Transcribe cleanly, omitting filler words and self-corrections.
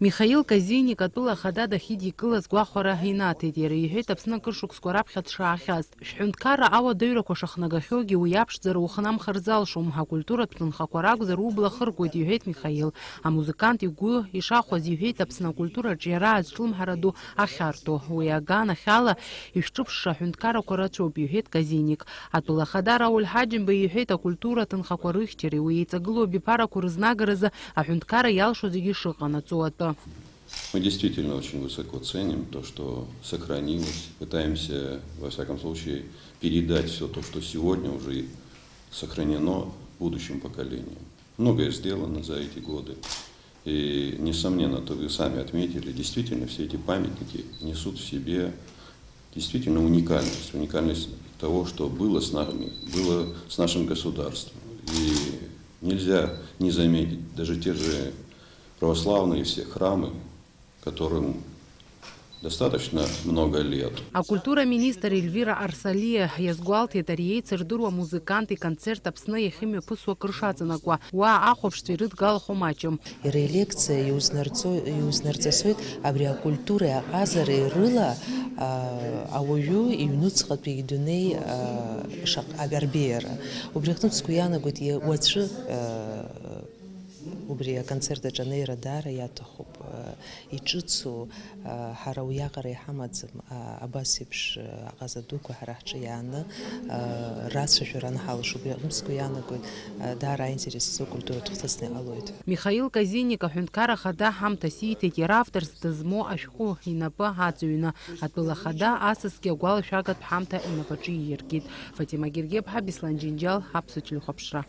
Михаил Казиник атәыла ахада дахьидикылаз гәахәара инаҭеит. Иара иҳәеит Аԥсны акыршықәсқәа раԥхьа дшаахьаз. Шәҳәынҭқарра ауадаҩрақәа шахнагахьоугьы уи аԥшӡара ухнамхар залшом. Акультуратә ҭынхақәа ракәзар убла хыргоит, иҳәеит Михаил. Амузыкант игәы ишахәаз иҳәеит Аԥсны акультураҿы иара азҿлымҳара ду ахьарҭо. Уи аганахьала ишҿыԥшша аҳәынҭқаррақәа рацәоуп, иҳәеит Казиник. Атәыла ахада Рауль Ҳаџьымба иҳәеит акультура ҭынхақәа рыхьчареи уи еиҵагылоу абиԥарақәа рызнагаразы аҳәынҭқарра иалшо зегьы шыҟанаҵо атәы. Мы действительно очень высоко ценим то, что сохранилось. Пытаемся, во всяком случае, передать все то, что сегодня уже сохранено будущим поколениям. Многое сделано за эти годы. И, несомненно, то вы сами отметили, действительно все эти памятники несут в себе действительно уникальность. Уникальность того, что было с нами, было с нашим государством. И нельзя не заметить даже те же православные все храмы, которым достаточно много лет. Акультура министр Эльвира Арсалиа иазгәалҭеит ари еицырдыруа амузыкант иконцерт Аԥсны иахьымҩаԥысуа акрышаҵанакуа. Уа ахәаԥштәы ирыдгалахо маҷым. Ирелекциа иузнарҵысоит абри акультуреи аҟазареи рыла ауаҩы иҩнуҵҟатәи идунеи арбеиара. Убри аҟнытә сгәы иаанагоит уаҵәы убри аконцерт аҿы анеира даара иаҭахуп. Иҿыцу ҳара уиаҟара иҳамаӡам абас еиԥш аҟаза дуқәа ҳара ҳҿы иааны рацәажәара анҳалшо. Убри аҟнытә сгәы иаанагоит даара аинтересӡоу культуратә хҭысны иҟалоит. Михаил Казиник аҳәынҭқарра ахада ҳамҭас ииҭеит иара авторс дызмоу ашәҟәы инапы аҵыҩны. Атәыла ахада асасгьы агәалашәагатә ҳамҭа инапаҿы ииркит. Фатима Гергеԥҳа, Беслан Џьынџьал, Аԥсуа телехәаԥшра.